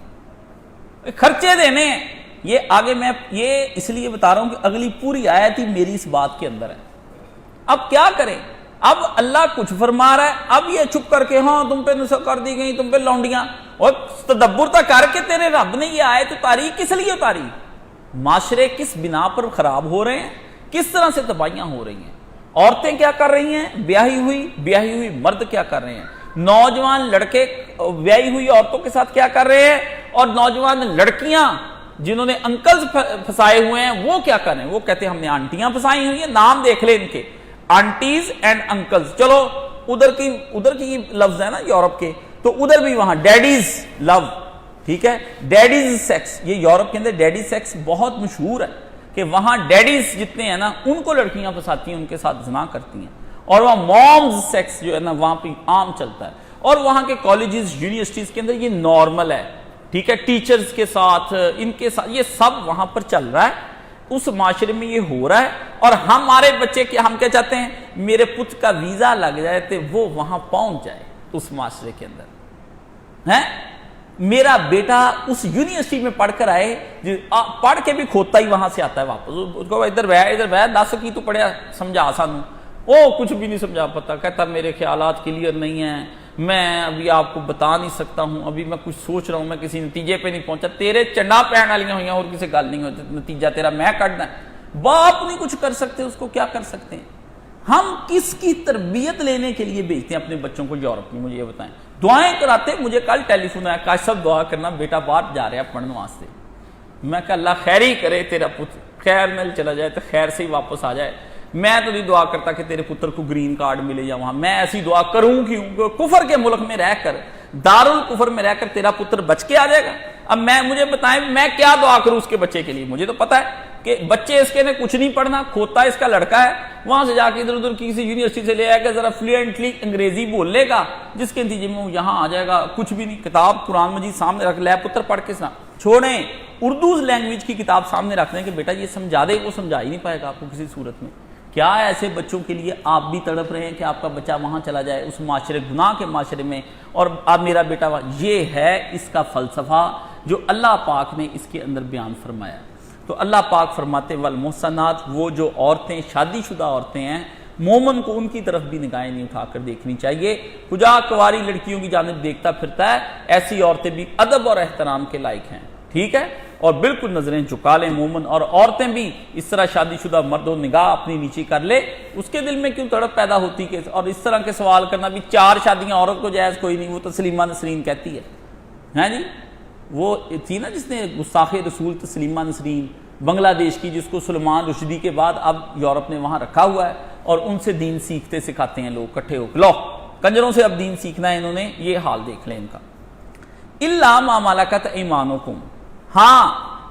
خرچے دینے ہیں۔ یہ آگے میں یہ اس لیے بتا رہا ہوں کہ اگلی پوری آیت ہی میری اس بات کے اندر ہے۔ اب کیا کریں؟ اب اللہ کچھ فرما رہا ہے، اب یہ چھپ کر کے ہاں تم پہ نسخ کر دی گئی، تم پہ لونڈیاں، اور تدبر تک کر کے تیرے رب نے یہ آیت اتاری کس لیے اتاری؟ معاشرے کس بنا پر خراب ہو رہے ہیں، کس طرح سے تباہیاں ہو رہی ہیں، عورتیں کیا کر رہی ہیں، بیاہی ہوئی مرد کیا کر رہے ہیں، نوجوان لڑکے بیاہی ہوئی عورتوں کے ساتھ کیا کر رہے ہیں، اور نوجوان لڑکیاں جنہوں نے انکلز پھنسائے ہوئے ہیں وہ کیا کر رہے ہیں؟ وہ کہتے ہیں ہم نے آنٹیاں پھنسائی ہوئی ہیں، نام دیکھ لیں ان کے، آنٹیز اینڈ انکلز۔ چلو ادھر کی لفظ ہے نا یورپ کے، تو ادھر بھی وہاں ڈیڈیز لو، ٹھیک ہے، ڈیڈیز سیکس، یہ یورپ کے اندر ڈیڈی سیکس بہت مشہور ہے کہ وہاں ڈیڈیز جتنے ہیں نا ان کو لڑکیاں پھنساتی ہیں، ان کے ساتھ زنا کرتی ہیں، اور وہاں مومز سیکس جو ہے نا وہاں پہ عام چلتا ہے، اور وہاں کے کالجز یونیورسٹیز کے اندر یہ نارمل ہے، ٹھیک ہے، ٹیچرز کے ساتھ ان کے ساتھ یہ سب وہاں پر چل رہا ہے، اس معاشرے میں یہ ہو رہا ہے، اور ہمارے بچے کے ہم کیا چاہتے ہیں؟ میرے پت کا ویزا لگ جائے تو وہ وہاں پہنچ جائے اس معاشرے کے اندر، ہیں میرا بیٹا اس یونیورسٹی میں پڑھ کر آئے، پڑھ کے بھی کھوتا ہی وہاں سے آتا ہے واپس، اس کو ادھر بہ 10 کی تو پڑھیا سمجھا سانو، وہ کچھ بھی نہیں سمجھا پتا، کہتا میرے خیالات کلیئر نہیں ہیں، میں ابھی آپ کو بتا نہیں سکتا ہوں، ابھی میں کچھ سوچ رہا ہوں، میں کسی نتیجے پہ نہیں پہنچا، تیرے چنڈا پہن والیاں ہوئی ہیں اور کسی گل نہیں ہوتی، نتیجہ تیرا میں کٹنا ہے، باپ نہیں کچھ کر سکتے، اس کو کیا کر سکتے ہیں؟ ہم کس کی تربیت لینے کے لیے بھیجتے ہیں اپنے بچوں کو یورپ میں؟ مجھے یہ بتائیں، دعائیں کراتے، مجھے کل ٹیلی فون آیا کاش صاحب دعا کرنا بیٹا باہر جا رہا ہے پڑھنے واسطے، میں کہا اللہ خیر ہی کرے، تیرا پتر خیر میں چلا جائے تو خیر سے ہی واپس آ جائے، میں تو نہیں دعا کرتا کہ تیرے پتر کو گرین کارڈ ملے یا وہاں، میں ایسی دعا کروں کیوں؟ کفر کے ملک میں رہ کر، دارالکفر میں رہ کر تیرا پتر بچ کے آ جائے گا؟ اب مجھے بتائیں میں کیا دعا کروں اس کے بچے کے لیے؟ مجھے تو پتا ہے کہ بچے اس کے نے کچھ نہیں پڑھنا، کھوتا اس کا لڑکا ہے، وہاں سے جا کے ادھر ادھر کسی یونیورسٹی سے لے آئے گا، ذرا فلوئنٹلی انگریزی بول لے گا، جس کے نتیجے میں وہ یہاں آ جائے گا، کچھ بھی نہیں، کتاب قرآن مجید سامنے رکھ لے، پتر پڑھ کے سنا، چھوڑیں اردو لینگویج کی کتاب سامنے رکھ دیں کہ بیٹا یہ سمجھا دے، وہ سمجھا ہی نہیں پائے گا آپ کو کسی صورت میں۔ کیا ایسے بچوں کے لیے آپ بھی تڑپ رہے ہیں کہ آپ کا بچہ وہاں چلا جائے اس معاشرے، گناہ کے معاشرے میں، اور اب میرا بیٹا یہ ہے اس کا فلسفہ جو اللہ پاک نے اس کے اندر بیان فرمایا۔ تو اللہ پاک فرماتے والمحصنات، وہ جو عورتیں شادی شدہ عورتیں ہیں، مومن کو ان کی طرف بھی نگاہیں نہیں اٹھا کر دیکھنی چاہیے، کجا کواری لڑکیوں کی جانب دیکھتا پھرتا ہے، ایسی عورتیں بھی ادب اور احترام کے لائق ہیں، ٹھیک ہے، اور بالکل نظریں جھکا لیں مومن، اور عورتیں بھی اس طرح شادی شدہ مرد و نگاہ اپنی نیچی کر لے، اس کے دل میں کیوں تڑپ پیدا ہوتی کہ، اور اس طرح کے سوال کرنا بھی 4 شادیاں عورت کو جائز کوئی نہیں، وہ تسلیمہ نسرین کہتی ہے، ہیں جی، وہ تھی نا جس نے گستاخ رسول تسلیمہ نسرین بنگلہ دیش کی، جس کو سلمان رشدی کے بعد اب یورپ نے وہاں رکھا ہوا ہے، اور ان سے دین سیکھتے سکھاتے ہیں لوگ کٹھے ہو کے، لو کنجروں سے اب دین سیکھنا ہے انہوں نے، یہ حال دیکھ لیں ان کا۔ الا ما ملکت ایمانکم، ہاں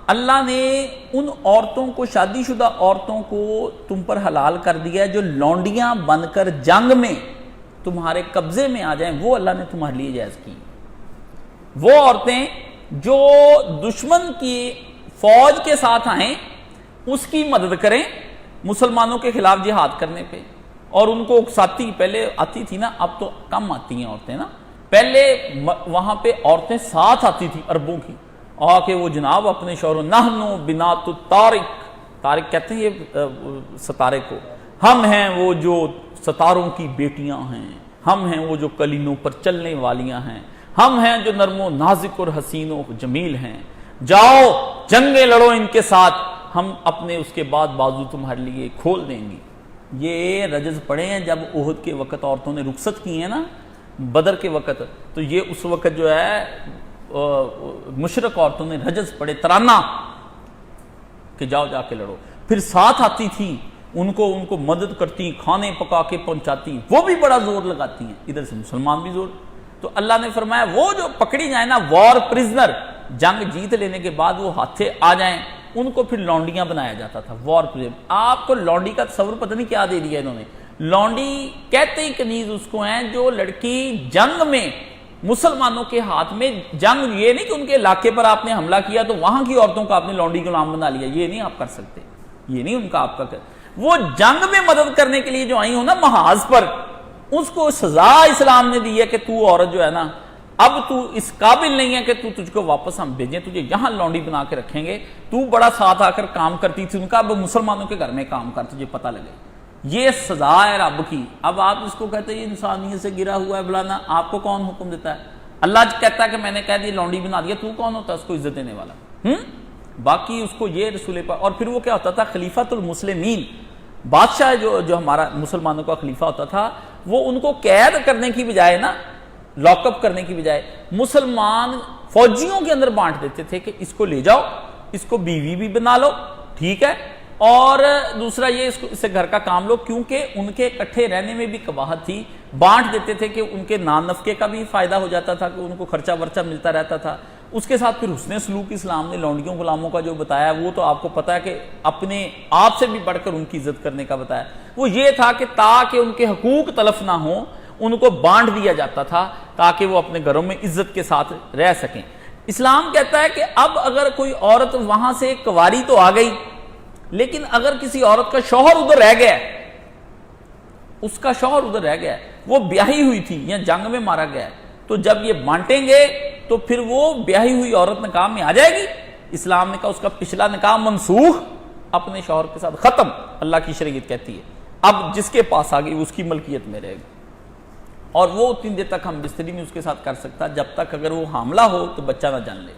اللہ نے ان عورتوں کو، شادی شدہ عورتوں کو تم پر حلال کر دیا ہے جو لونڈیاں بن کر جنگ میں تمہارے قبضے میں آ جائیں، وہ اللہ نے تمہارے لیے جائز کی۔ وہ عورتیں جو دشمن کی فوج کے ساتھ آئیں، اس کی مدد کریں مسلمانوں کے خلاف جہاد کرنے پہ، اور ان کو اکساتی، پہلے آتی تھی نا، اب تو کم آتی ہیں عورتیں نا، پہلے وہاں پہ عورتیں ساتھ آتی تھی عربوں کی، آ کے وہ جناب اپنے شوہروں، نحنو بنات الطارق، طارق کہتے ہیں یہ ستارے کو، ہم ہیں وہ جو ستاروں کی بیٹیاں ہیں، ہم ہیں وہ جو کلینوں پر چلنے والیاں ہیں، ہم ہیں جو نرم و نازک اور حسین و جمیل ہیں، جاؤ جنگیں لڑو ان کے ساتھ، ہم اپنے اس کے بعد بازو تمہارے لیے کھول دیں گے۔ یہ رجز پڑے ہیں جب احد کے وقت عورتوں نے رخصت کی ہیں نا، بدر کے وقت، تو یہ اس وقت جو ہے مشرق عورتوں نے رجز پڑے، ترانہ کہ جاؤ جا کے لڑو، پھر ساتھ آتی تھی ان کو مدد کرتی، کھانے پکا کے پہنچاتی، وہ بھی بڑا زور لگاتی ہیں، ادھر سے مسلمان بھی زور۔ تو اللہ نے فرمایا وہ جو پکڑی جائیں نا وار پرزنر، جنگ جیت لینے کے بعد وہ ہاتھے آ جائیں، ان کو پھر لونڈیاں بنایا جاتا تھا، وار پرزنر۔ آپ کو لونڈی کا تصور پتہ نہیں کیا دے دیا انہوں نے، لونڈی کہتے ہی کنیز اس کو ہیں جو لڑکی جنگ میں مسلمانوں کے ہاتھ میں، جنگ یہ نہیں کہ ان کے علاقے پر آپ نے حملہ کیا تو وہاں کی عورتوں کو آپ نے لونڈی غلام بنا لیا، یہ نہیں آپ کر سکتے، یہ نہیں ان کا آپ کا وہ جنگ میں مدد کرنے کے لیے جو آئی ہو نا محاذ پر، اس کو سزا اسلام نے دی ہے کہ تو عورت جو ہے نا اب تو اس قابل نہیں ہے کہ تجھ کو واپس ہم بھیجیں، تجھے یہاں لونڈی بنا کے رکھیں گے، تو بڑا ساتھ آ کر کام کرتی تھی ان کا، اب مسلمانوں کے گھر میں کام کر، تجھے پتہ لگے۔ یہ سزا ہے رب کی۔ اب آپ اس کو کہتے ہیں یہ انسانیت سے گرا ہوا ہے بلانا، آپ کو کون حکم دیتا ہے؟ اللہ کہتا ہے کہ میں نے کہہ دی لونڈی بنا دیا، تو کون ہوتا ہے اس کو عزت دینے والا؟ باقی اس کو یہ رسول پاک، اور پھر وہ کیا ہوتا تھا؟ خلیفۃ المسلمین، بادشاہ جو ہمارا مسلمانوں کا خلیفہ ہوتا تھا، وہ ان کو قید کرنے کی بجائے نا، لاک اپ کرنے کی بجائے مسلمان فوجیوں کے اندر بانٹ دیتے تھے کہ اس کو لے جاؤ، اس کو بیوی بھی بنا لو، ٹھیک ہے، اور دوسرا یہ اس سے گھر کا کام لو، کیونکہ ان کے اکٹھے رہنے میں بھی قباحت تھی، بانٹ دیتے تھے کہ ان کے نان نفقے کا بھی فائدہ ہو جاتا تھا کہ ان کو خرچہ ورچہ ملتا رہتا تھا۔ اس کے ساتھ پھر حسن سلوک اسلام نے لونڈیوں غلاموں کا جو بتایا، وہ تو آپ کو پتا ہے کہ اپنے آپ سے بھی بڑھ کر ان کی عزت کرنے کا بتایا، وہ یہ تھا کہ تاکہ ان کے حقوق تلف نہ ہوں ان کو بانٹ دیا جاتا تھا تاکہ وہ اپنے گھروں میں عزت کے ساتھ رہ سکیں۔ اسلام کہتا ہے کہ اب اگر کوئی عورت وہاں سے کنواری تو آ گئی، لیکن اگر کسی عورت کا شوہر ادھر رہ گیا، اس کا شوہر ادھر رہ گیا، وہ بیاہی ہوئی تھی یا جنگ میں مارا گیا، تو جب یہ بانٹیں گے تو پھر وہ بیاہی ہوئی عورت نکاح میں آ جائے گی۔ اسلام نے کہا اس کا پچھلا نکاح منسوخ، اپنے شوہر کے ساتھ ختم، اللہ کی شریعت کہتی ہے اب جس کے پاس آ گئی اس کی ملکیت میں رہے گی، اور وہ اتنی دیر تک ہم بستری میں اس کے ساتھ کر سکتا جب تک اگر وہ حاملہ ہو تو بچہ نہ جان لے۔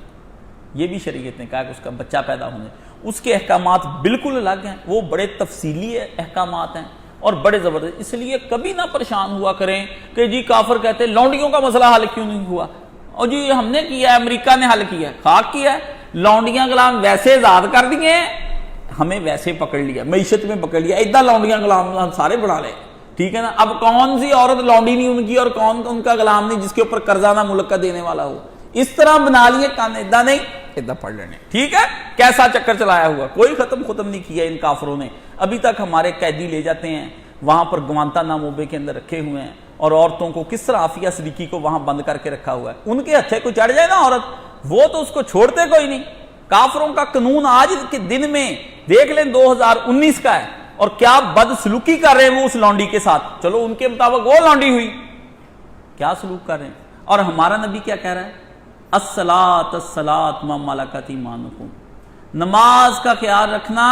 یہ بھی شریعت نے کہا کہ اس کا بچہ پیدا ہونے، اس کے احکامات بالکل الگ ہیں، وہ بڑے تفصیلی احکامات ہیں اور بڑے زبردست۔ اس لیے کبھی نہ پریشان ہوا کریں کہ جی کافر کہتے ہیں لونڈیوں کا مسئلہ حل کیوں نہیں ہوا، اور جی ہم نے کیا ہے، امریکہ نے حل کیا ہے، خاک کیا ہے، لونڈیاں غلام ویسے آزاد کر دیے ہیں، ہمیں ویسے پکڑ لیا، معیشت میں پکڑ لیا، ادھر لونڈیاں غلام ہم سارے بنا لے، ٹھیک ہے نا۔ اب کون سی عورت لونڈی نہیں ان کی اور کون ان کا غلام نہیں جس کے اوپر قرضہ نہ ملک کا دینے والا ہو، اس طرح بنا لیے، کان ادھر نہیں ادھر پڑھ لینے، ٹھیک ہے۔ کیسا چکر چلایا ہوا، کوئی ختم نہیں کیا ان کافروں نے، ابھی تک ہمارے قیدی لے جاتے ہیں وہاں پر گوانتا ناموبے کے اندر رکھے ہوئے ہیں، اور عورتوں کو کس طرح عافیہ صدیقی کو وہاں بند کر کے رکھا ہوا ہے، ان کے ہتھے کو چڑھ جائے نا عورت، وہ تو اس کو چھوڑتے کوئی نہیں۔ کافروں کا قانون آج کے دن میں دیکھ لیں 2019 کا ہے، اور کیا بد سلوکی کر رہے ہیں وہ اس لونڈی کے ساتھ، چلو ان کے مطابق وہ لونڈی ہوئی، کیا سلوک کر رہے ہیں۔ اور ہمارا نبی کیا کہہ رہا ہے؟ الصلاۃ الصلاۃ ما ملکت ایمانکم، نماز کا خیال رکھنا،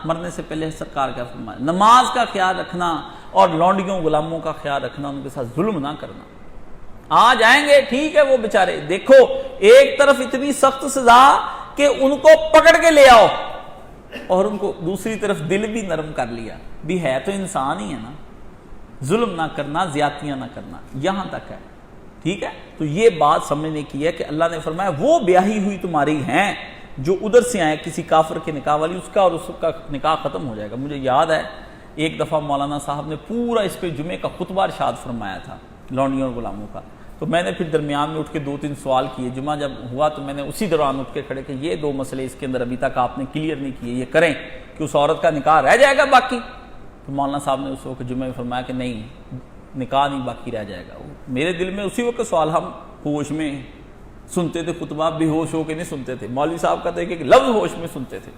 مرنے سے پہلے سرکار کیا فرمایا، نماز کا خیال رکھنا اور لونڈیوں غلاموں کا خیال رکھنا، ان کے ساتھ ظلم نہ کرنا۔ آ جائیں گے ٹھیک ہے وہ بیچارے، دیکھو ایک طرف اتنی سخت سزا کہ ان کو پکڑ کے لے آؤ، اور ان کو دوسری طرف دل بھی نرم کر لیا، بھی ہے تو انسان ہی ہے نا، ظلم نہ کرنا، زیادتیاں نہ کرنا، یہاں تک ہے، ٹھیک ہے۔ تو یہ بات سمجھنے کی ہے کہ اللہ نے فرمایا وہ بیاہی ہوئی تمہاری ہیں جو ادھر سے آئے کسی کافر کے نکاح والی، اس کا اور اس کا نکاح ختم ہو جائے گا۔ مجھے یاد ہے ایک دفعہ مولانا صاحب نے پورا اس پہ جمعے کا خطبہ ارشاد فرمایا تھا لونڈیوں اور غلاموں کا، تو میں نے پھر درمیان میں اٹھ کے 2-3 سوال کیے، جمعہ جب ہوا تو میں نے اسی دوران اٹھ کے کھڑے کہ یہ 2 مسئلے اس کے اندر ابھی تک آپ نے کلیئر نہیں کیے، یہ کریں کہ اس عورت کا نکاح رہ جائے گا باقی۔ تو مولانا صاحب نے اس وقت جمعے میں فرمایا کہ نہیں، نکاح نہیں باقی رہ جائے گا۔ میرے دل میں اسی وقت سوال، ہم ہوش میں سنتے تھے خطبہ، بے ہوش ہو کے نہیں سنتے تھے، مولوی صاحب کہتے ہیں کہ لفظ ہوش میں سنتے تھے۔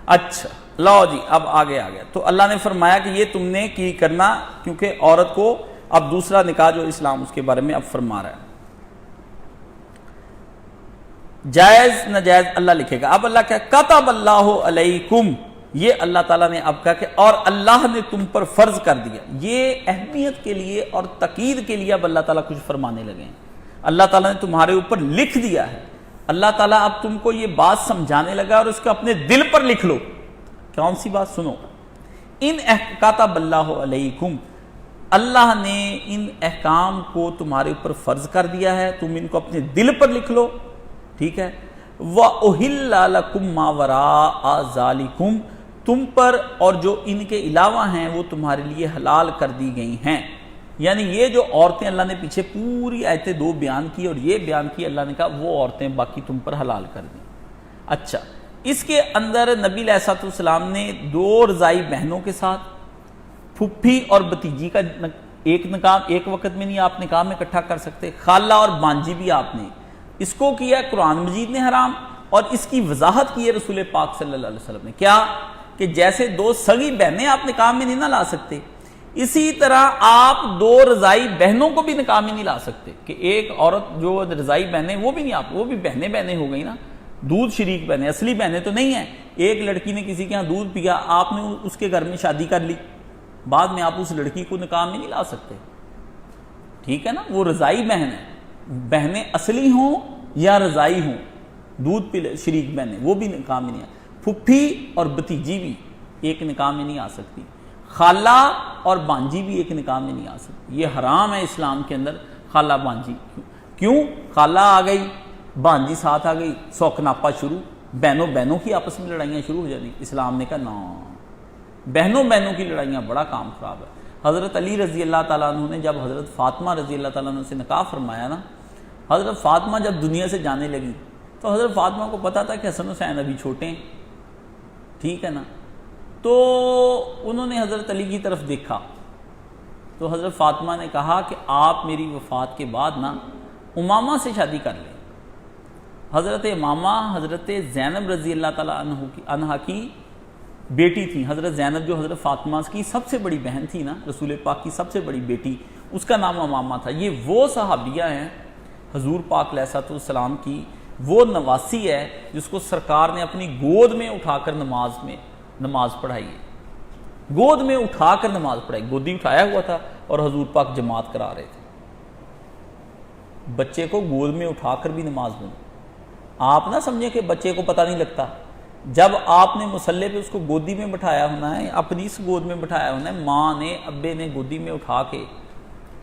اچھا لو جی اب آگے آ گیا، تو اللہ نے فرمایا کہ یہ تم نے کی کرنا، کیونکہ عورت کو اب دوسرا نکاح جو اسلام اس کے بارے میں اب فرما رہا ہے، جائز ناجائز اللہ لکھے گا۔ اب اللہ کیا کتب اللہ علیکم، یہ اللہ تعالیٰ نے اب کہا کہ اور اللہ نے تم پر فرض کر دیا، یہ اہمیت کے لیے اور تقید کے لیے اب اللہ تعالیٰ کچھ فرمانے لگے ہیں۔ اللہ تعالیٰ نے تمہارے اوپر لکھ دیا ہے، اللہ تعالیٰ اب تم کو یہ بات سمجھانے لگا، اور اس کو اپنے دل پر لکھ لو۔ کون سی بات؟ سنو، ان کتب اللہ علیکم، اللہ نے ان احکام کو تمہارے اوپر فرض کر دیا ہے، تم ان کو اپنے دل پر لکھ لو، ٹھیک ہے۔ وَأُحِلَّ لَكُمْ مَا وَرَاءَ ذَلِكُمْ، تم پر اور جو ان کے علاوہ ہیں وہ تمہارے لیے حلال کر دی گئی ہیں۔ یعنی یہ جو عورتیں اللہ نے پیچھے پوری آیتیں 2 بیان کی اور یہ بیان کی، اللہ نے کہا وہ عورتیں باقی تم پر حلال کر دیں۔ اچھا، اس کے اندر نبی علیہ الصلوۃ والسلام نے 2 رضائی بہنوں کے ساتھ، پھپھی اور بھتیجی کا ایک نکاح ایک وقت میں نہیں آپ نکاح میں اکٹھا کر سکتے، خالہ اور بانجی بھی آپ نے، اس کو کیا قرآن مجید نے حرام، اور اس کی وضاحت کی ہے رسول پاک صلی اللہ علیہ وسلم نے، کیا کہ جیسے 2 سگی بہنیں آپ نکاح میں نہیں نہ لا سکتے، اسی طرح آپ دو رضائی بہنوں کو بھی نکاح میں نہیں لا سکتے کہ ایک عورت جو رضائی بہنیں وہ بھی نہیں، آپ وہ بھی بہنیں ہو گئی نا، دودھ شریک بہنیں، اصلی بہنیں تو نہیں ہیں۔ ایک لڑکی نے کسی کے ہاں دودھ پیا، آپ نے اس کے گھر میں شادی کر لی، بعد میں آپ اس لڑکی کو نکاح میں نہیں لا سکتے، ٹھیک ہے نا، وہ رضائی بہن ہے، بہنیں اصلی ہوں یا رضائی ہوں، دودھ شریک بہنیں وہ بھی نکاح میں نہیں آ، پھپھی اور بھتیجی بھی ایک نکاح میں نہیں آ سکتی، خالہ اور بانجی بھی ایک نکاح میں نہیں آ سکتی، یہ حرام ہے اسلام کے اندر خالہ بانجی۔ کیوں؟ خالہ آ گئی، بانجی ساتھ آ گئی، سوکناپا شروع، بہنوں کی آپس میں لڑائیاں شروع ہو جاتی۔ اسلام نے کہا نا، بہنوں کی لڑائیاں بڑا کام خراب ہے۔ حضرت علی رضی اللہ تعالیٰ عنہ نے جب حضرت فاطمہ رضی اللہ تعالیٰ عنہ سے نکاح فرمایا نا، حضرت فاطمہ جب دنیا سے جانے لگی تو حضرت فاطمہ کو پتا تھا کہ حسن حسین ابھی چھوٹے ہیں، ٹھیک ہے نا، تو انہوں نے حضرت علی کی طرف دیکھا تو حضرت فاطمہ نے کہا کہ آپ میری وفات کے بعد نا امامہ سے شادی کر لیں۔ حضرت امامہ حضرت زینب رضی اللہ تعالیٰ عنہ کی بیٹی تھی، حضرت زینب جو حضرت فاطمہ کی سب سے بڑی بہن تھی نا، رسول پاک کی سب سے بڑی بیٹی، اس کا نام امامہ تھا۔ یہ وہ صحابیہ ہیں حضور پاک علیہ الصلوۃ والسلام کی وہ نواسی ہے جس کو سرکار نے اپنی گود میں اٹھا کر نماز پڑھائی ہے، گود میں اٹھا کر نماز پڑھائی، گودی اٹھایا ہوا تھا اور حضور پاک جماعت کرا رہے تھے، بچے کو گود میں اٹھا کر بھی نماز پڑھائی۔ آپ نہ سمجھیں کہ بچے کو پتہ نہیں لگتا، جب آپ نے مصلی پہ اس کو گودی میں بٹھایا ہونا ہے، اپنی اس گود میں بٹھایا ہونا ہے، ماں نے ابے نے گودی میں اٹھا کے،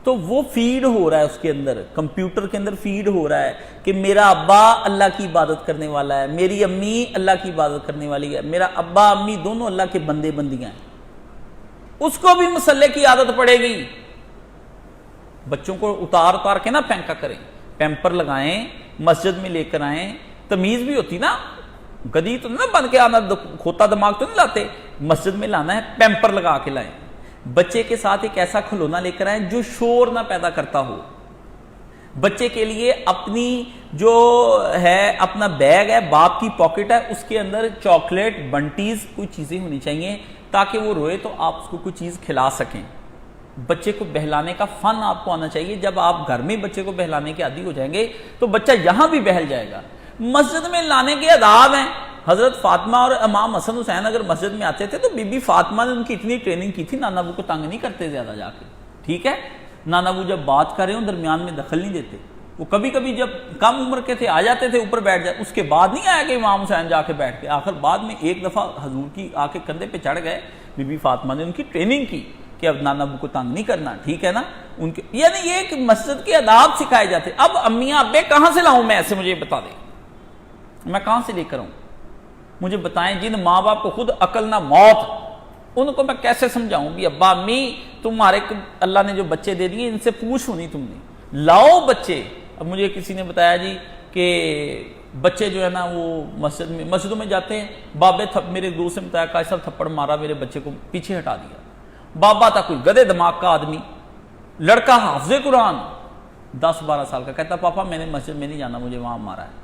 تو وہ فیڈ ہو رہا ہے اس کے اندر، کمپیوٹر کے اندر فیڈ ہو رہا ہے کہ میرا ابا اللہ کی عبادت کرنے والا ہے، میری امی اللہ کی عبادت کرنے والی ہے، میرا ابا امی دونوں اللہ کے بندے بندیاں ہیں، اس کو بھی مصلی کی عادت پڑے گی۔ بچوں کو اتار کے نہ پھینکا کریں، پیمپر لگائیں، مسجد میں لے کر آئیں، تمیز بھی ہوتی نا، گدی تو نہ بن کے آنا، کھوتا دماغ تو نہیں لاتے، مسجد میں لانا ہے پیمپر لگا کے لائیں، بچے کے ساتھ ایک ایسا کھلونا لے کر آئیں جو شور نہ پیدا کرتا ہو، بچے کے لیے اپنی جو ہے اپنا بیگ ہے، باپ کی پاکٹ ہے، اس کے اندر چاکلیٹ بنٹیز کوئی چیزیں ہونی چاہیے تاکہ وہ روئے تو آپ اس کو کوئی چیز کھلا سکیں۔ بچے کو بہلانے کا فن آپ کو آنا چاہیے، جب آپ گھر میں بچے کو بہلانے کے عادی ہو جائیں گے تو بچہ یہاں بھی بہل جائے گا۔ مسجد میں لانے کے آداب ہیں، حضرت فاطمہ اور امام حسن حسین اگر مسجد میں آتے تھے تو بی بی فاطمہ نے ان کی اتنی ٹریننگ کی تھی، نانا ابو کو تنگ نہیں کرتے زیادہ جا کے، ٹھیک ہے، نانا ابو جب بات کر رہے ہوں درمیان میں دخل نہیں دیتے، وہ کبھی کبھی جب کم عمر کے تھے آ جاتے تھے اوپر بیٹھ جائے، اس کے بعد نہیں آیا کہ امام حسین جا کے بیٹھ کے، آخر بعد میں ایک دفعہ حضور کی آ کے کندھے پہ چڑھ گئے، بی بی فاطمہ نے ان کی ٹریننگ کی کہ اب نانا ابو کو تنگ نہیں کرنا، ٹھیک ہے نا، ان کے یعنی یہ ایک مسجد کے آداب سکھائے جاتے۔ اب امیاں ابے کہاں سے لاؤں میں ایسے، مجھے بتا دیں میں کہاں سے لے کر آؤں، مجھے بتائیں، جن ماں باپ کو خود عقل نہ موت، ان کو میں کیسے سمجھاؤں بھی ابا امی تمہارے اللہ نے جو بچے دے دیے ان سے پوچھو نہیں، تم نے لاؤ بچے۔ اب مجھے کسی نے بتایا جی کہ بچے جو ہے نا وہ مسجدوں میں جاتے ہیں، بابے میرے دوست نے بتایا کہ صاحب تھپڑ مارا میرے بچے کو، پیچھے ہٹا دیا، بابا تھا کوئی گدے دماغ کا آدمی، لڑکا حافظ قرآن 10-12 سال کا، کہتا پاپا میں نے مسجد میں نہیں جانا، مجھے وہاں مارا ہے۔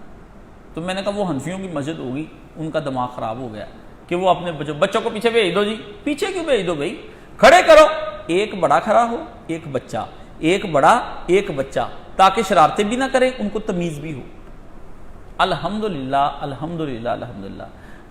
تو میں نے کہا وہ حنفیوں کی مسجد ہوگی، ان کا دماغ خراب ہو گیا کہ وہ اپنے بچوں کو پیچھے بھیج دو، جی پیچھے کیوں بھیج دو بھائی، کھڑے کرو، ایک بڑا کھڑا ہو، ایک بچہ، ایک بڑا ایک بچہ، تاکہ شرارتیں بھی نہ کرے، ان کو تمیز بھی ہو۔ الحمدللہ الحمدللہ الحمدللہ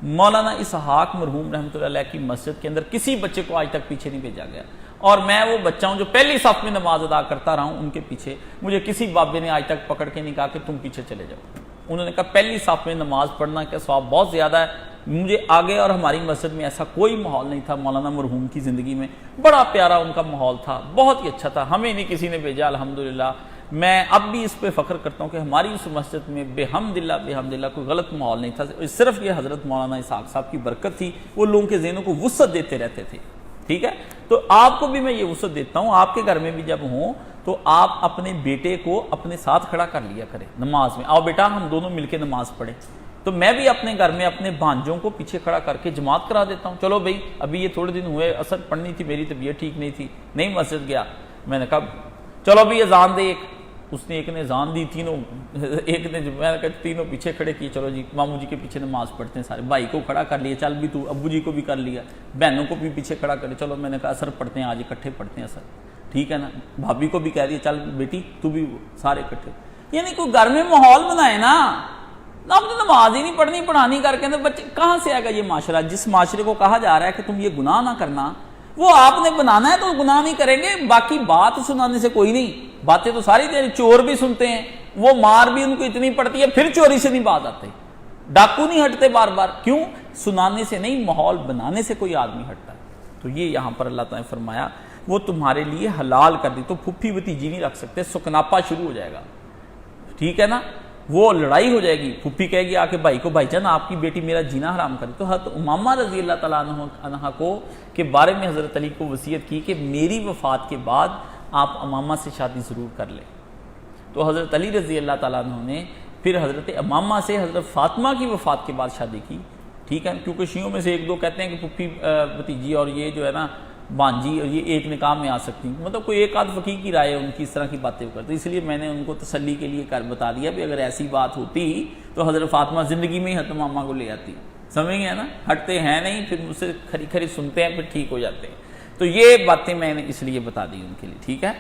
مولانا اسحاق مرحوم رحمۃ اللہ علیہ کی مسجد کے اندر کسی بچے کو آج تک پیچھے نہیں بھیجا گیا، اور میں وہ بچہ ہوں جو پہلی صف میں نماز ادا کرتا رہا ہوں، ان کے پیچھے مجھے کسی بابے نے آج تک پکڑ کے نہیں کہا کہ تم پیچھے چلے جاؤ، انہوں نے کہا پہلی صف میں نماز پڑھنا کا ثواب بہت زیادہ ہے۔ مجھے آگے اور ہماری مسجد میں ایسا کوئی ماحول نہیں تھا، مولانا مرحوم کی زندگی میں بڑا پیارا ان کا ماحول تھا، بہت ہی اچھا تھا، ہمیں نہیں کسی نے بھیجا الحمدللہ۔ میں اب بھی اس پہ فخر کرتا ہوں کہ ہماری اس مسجد میں بحمدللہ کوئی غلط ماحول نہیں تھا، صرف یہ حضرت مولانا اسحاق صاحب کی برکت تھی، وہ لوگوں کے ذہنوں کو وسعت دیتے رہتے تھے، ٹھیک ہے۔ تو آپ کو بھی میں یہ وسعت دیتا ہوں، آپ کے گھر میں بھی جب ہوں تو آپ اپنے بیٹے کو اپنے ساتھ کھڑا کر لیا کریں نماز میں، آؤ بیٹا ہم دونوں مل کے نماز پڑھیں۔ تو میں بھی اپنے گھر میں اپنے بھانجوں کو پیچھے کھڑا کر کے جماعت کرا دیتا ہوں، چلو بھائی ابھی یہ تھوڑے دن ہوئے اثر پڑھنی تھی، میری طبیعت ٹھیک نہیں تھی، نہیں مسجد گیا، میں نے کہا چلو بھی اذان دے ایک، اس نے ایک نے اذان دی، تینوں ایک نے جو میں نے کہا تینوں پیچھے کھڑے کیے، چلو جی ماموں جی کے پیچھے نماز پڑھتے ہیں سارے، بھائی کو کھڑا کر لیا، چل بھی تو، ابو جی کو بھی کر لیا، بہنوں کو بھی پیچھے کھڑا کر لیا، چلو میں نے کہا اثر پڑھتے ہیں آج اکٹھے پڑھتے ہیں اثر، ٹھیک ہے نا، بھابھی کو بھی کہہ دیا چل بیٹی تو بھی، سارے اکٹھے، یعنی کوئی گھر میں ماحول بنائے نا، اب تو نماز ہی نہیں پڑھنی پڑھانی کر کے بچے کہاں سے آئے گا یہ معاشرہ؟ جس معاشرے کو کہا جا رہا ہے کہ تم یہ گناہ نہ کرنا، وہ آپ نے بنانا ہے تو گناہ نہیں کریں گے، باقی بات سنانے سے کوئی نہیں، باتیں تو ساری دیر، چور بھی سنتے ہیں، وہ مار بھی ان کو اتنی پڑتی ہے، پھر چوری سے نہیں باز آتے، ڈاکو نہیں ہٹتے بار بار، کیوں؟ سنانے سے نہیں، ماحول بنانے سے کوئی آدمی ہٹتا ہے۔ تو یہ یہاں پر اللہ تعالیٰ نے فرمایا وہ تمہارے لیے حلال کر دی، تو پھپھی بھتیجی نہیں رکھ سکتے، سکناپا شروع ہو جائے گا، ٹھیک ہے نا، وہ لڑائی ہو جائے گی، پھپھی کہے گی آ کے بھائی کو، بھائی جان آپ کی بیٹی میرا جینا حرام کر دی۔ تو حضرت امامہ رضی اللہ تعالیٰ عنہ کو کے بارے میں حضرت علی کو وصیت کی کہ میری وفات کے بعد آپ امامہ سے شادی ضرور کر لیں۔ تو حضرت علی رضی اللہ تعالیٰ عنہ نے پھر حضرت امامہ سے حضرت فاطمہ کی وفات کے بعد شادی کی، ٹھیک ہے، کیونکہ شیعوں میں سے ایک دو کہتے ہیں کہ پھپھی بھتیجی اور یہ جو ہے نا بانجی اور یہ ایک نکاح میں آ سکتی ہیں، مطلب کوئی ایک آدھ فقیہ کی رائے ان کی اس طرح کی باتیں کرتے، اس لیے میں نے ان کو تسلی کے لیے بتا دیا بھی اگر ایسی بات ہوتی تو حضرت فاطمہ زندگی میں ہی حضرت امامہ کو لے آتی، سمجھ گئے نا، ہٹتے ہیں نہیں، پھر مجھ سے کھری کھری سنتے ہیں، پھر ٹھیک ہو جاتے ہیں۔ تو یہ باتیں میں نے اس لیے بتا دی ان کے لیے، ٹھیک ہے۔